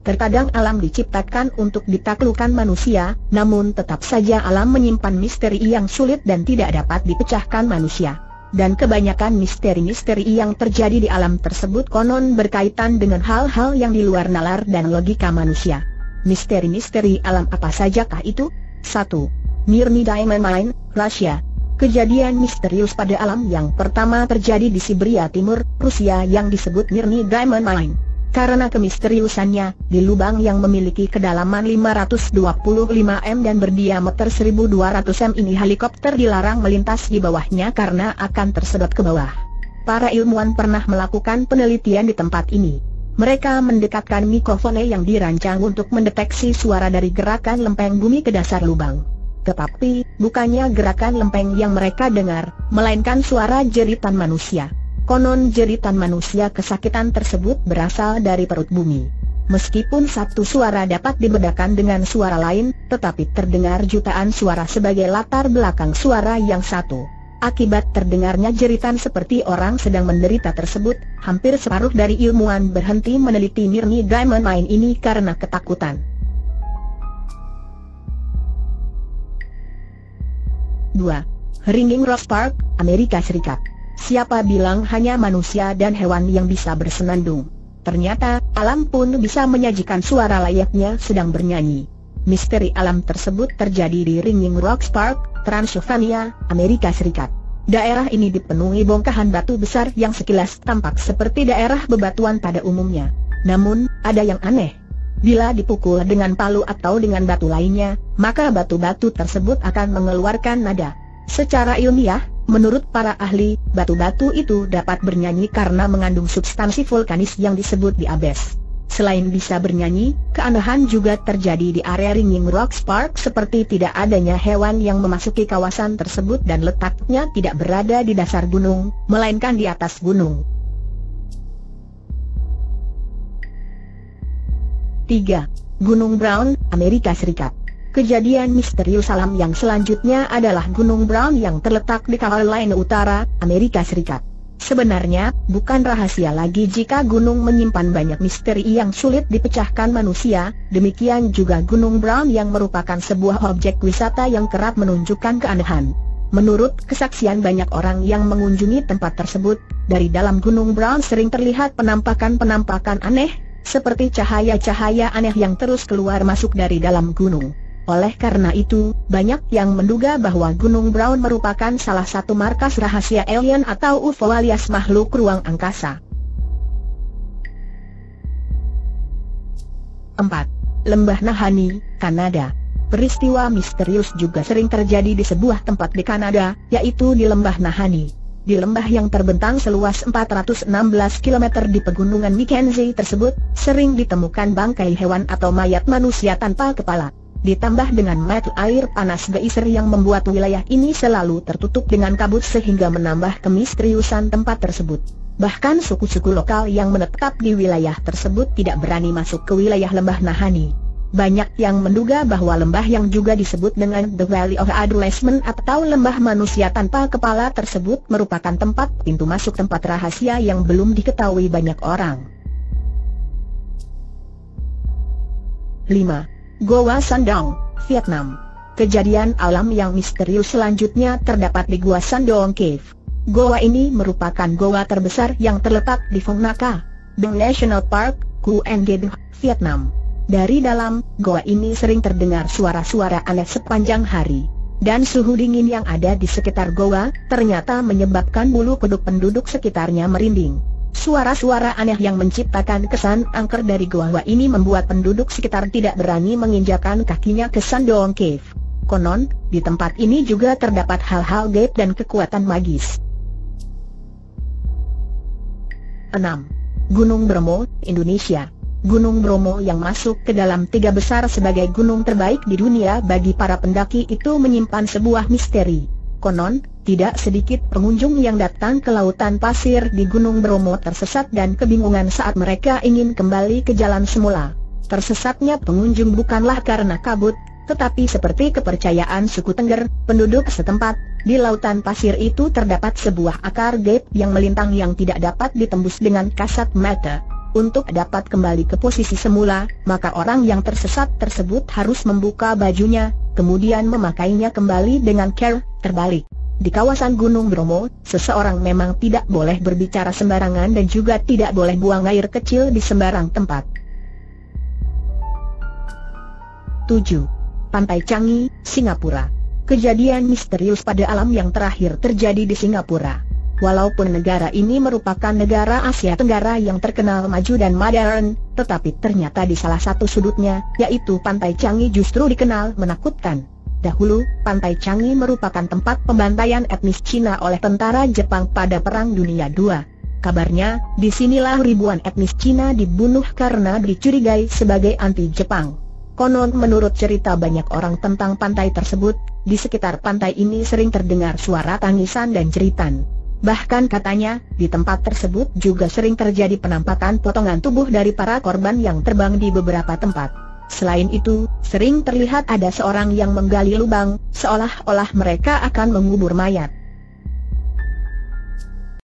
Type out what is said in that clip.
Terkadang alam diciptakan untuk ditaklukkan manusia, namun tetap saja alam menyimpan misteri yang sulit dan tidak dapat dipecahkan manusia. Dan kebanyakan misteri-misteri yang terjadi di alam tersebut konon berkaitan dengan hal-hal yang di luar nalar dan logika manusia. Misteri-misteri alam apa sajakah itu? 1. Mirny Diamond Mine, Rusia. Kejadian misterius pada alam yang pertama terjadi di Siberia Timur, Rusia yang disebut Mirny Diamond Mine. Karena kemisteriusannya, di lubang yang memiliki kedalaman 525 m dan berdiameter 1200 m ini helikopter dilarang melintas di bawahnya karena akan tersedot ke bawah. Para ilmuwan pernah melakukan penelitian di tempat ini. Mereka mendekatkan mikrofon yang dirancang untuk mendeteksi suara dari gerakan lempeng bumi ke dasar lubang. Tetapi, bukannya gerakan lempeng yang mereka dengar, melainkan suara jeritan manusia. Konon jeritan manusia kesakitan tersebut berasal dari perut bumi. Meskipun satu suara dapat dibedakan dengan suara lain, tetapi terdengar jutaan suara sebagai latar belakang suara yang satu. Akibat terdengarnya jeritan seperti orang sedang menderita tersebut, hampir separuh dari ilmuwan berhenti meneliti Mirny Diamond Mine ini karena ketakutan. 2. Ringing Rock Park, Amerika Serikat. Siapa bilang hanya manusia dan hewan yang bisa bersenandung? Ternyata, alam pun bisa menyajikan suara layaknya sedang bernyanyi. Misteri alam tersebut terjadi di Ringing Rock Park, Transylvania, Amerika Serikat. Daerah ini dipenuhi bongkahan batu besar yang sekilas tampak seperti daerah bebatuan pada umumnya. Namun, ada yang aneh. Bila dipukul dengan palu atau dengan batu lainnya, maka batu-batu tersebut akan mengeluarkan nada. Secara ilmiah, menurut para ahli, batu-batu itu dapat bernyanyi karena mengandung substansi vulkanis yang disebut diabes. Selain bisa bernyanyi, keanehan juga terjadi di area Ringing Rock Park seperti tidak adanya hewan yang memasuki kawasan tersebut dan letaknya tidak berada di dasar gunung, melainkan di atas gunung. 3. Gunung Brown, Amerika Serikat. Kejadian misterius alam yang selanjutnya adalah Gunung Brown yang terletak di Carolina Utara, Amerika Serikat. Sebenarnya, bukan rahasia lagi jika gunung menyimpan banyak misteri yang sulit dipecahkan manusia, demikian juga Gunung Brown yang merupakan sebuah objek wisata yang kerap menunjukkan keanehan. Menurut kesaksian banyak orang yang mengunjungi tempat tersebut, dari dalam Gunung Brown sering terlihat penampakan-penampakan aneh, seperti cahaya-cahaya aneh yang terus keluar masuk dari dalam gunung. Oleh karena itu, banyak yang menduga bahwa Gunung Brown merupakan salah satu markas rahasia alien atau UFO alias makhluk ruang angkasa. 4. Lembah Nahani, Kanada. Peristiwa misterius juga sering terjadi di sebuah tempat di Kanada, yaitu di Lembah Nahani. Di lembah yang terbentang seluas 416 km di pegunungan Mackenzie tersebut, sering ditemukan bangkai hewan atau mayat manusia tanpa kepala. Ditambah dengan mata air panas geyser yang membuat wilayah ini selalu tertutup dengan kabut sehingga menambah kemisteriusan tempat tersebut. Bahkan suku-suku lokal yang menetap di wilayah tersebut tidak berani masuk ke wilayah lembah Nahani. Banyak yang menduga bahwa lembah yang juga disebut dengan The Valley of Adolescence atau lembah manusia tanpa kepala tersebut merupakan tempat pintu masuk tempat rahasia yang belum diketahui banyak orang. 5. Goa Sandong, Vietnam. Kejadian alam yang misterius selanjutnya terdapat di Gua Sandong Cave. Goa ini merupakan goa terbesar yang terletak di Phong Nha, Dong National Park, Quang Dinh, Vietnam. Dari dalam goa ini sering terdengar suara-suara aneh sepanjang hari. Dan suhu dingin yang ada di sekitar goa ternyata menyebabkan bulu kuduk penduduk sekitarnya merinding. Suara-suara aneh yang menciptakan kesan angker dari goa ini membuat penduduk sekitar tidak berani menginjakan kakinya ke Sandong Cave. Konon, di tempat ini juga terdapat hal-hal gaib dan kekuatan magis. 6. Gunung Bromo, Indonesia. Gunung Bromo yang masuk ke dalam 3 besar sebagai gunung terbaik di dunia bagi para pendaki itu menyimpan sebuah misteri. Konon, tidak sedikit pengunjung yang datang ke lautan pasir di Gunung Bromo tersesat dan kebingungan saat mereka ingin kembali ke jalan semula. Tersesatnya pengunjung bukanlah karena kabut, tetapi seperti kepercayaan suku Tengger, penduduk setempat, di lautan pasir itu terdapat sebuah akar gaib yang melintang yang tidak dapat ditembus dengan kasat mata. Untuk dapat kembali ke posisi semula, maka orang yang tersesat tersebut harus membuka bajunya, kemudian memakainya kembali dengan care. Terbalik, di kawasan Gunung Bromo, seseorang memang tidak boleh berbicara sembarangan dan juga tidak boleh buang air kecil di sembarang tempat. 7. Pantai Changi, Singapura. Kejadian misterius pada alam yang terakhir terjadi di Singapura. Walaupun negara ini merupakan negara Asia Tenggara yang terkenal maju dan modern, tetapi ternyata di salah satu sudutnya, yaitu Pantai Changi, justru dikenal menakutkan. Dahulu, Pantai Changi merupakan tempat pembantaian etnis Cina oleh tentara Jepang pada Perang Dunia II. Kabarnya, disinilah ribuan etnis Cina dibunuh karena dicurigai sebagai anti-Jepang. Konon menurut cerita banyak orang tentang pantai tersebut, di sekitar pantai ini sering terdengar suara tangisan dan jeritan. Bahkan katanya, di tempat tersebut juga sering terjadi penampakan potongan tubuh dari para korban yang terbang di beberapa tempat. Selain itu, sering terlihat ada seorang yang menggali lubang, seolah-olah mereka akan mengubur mayat.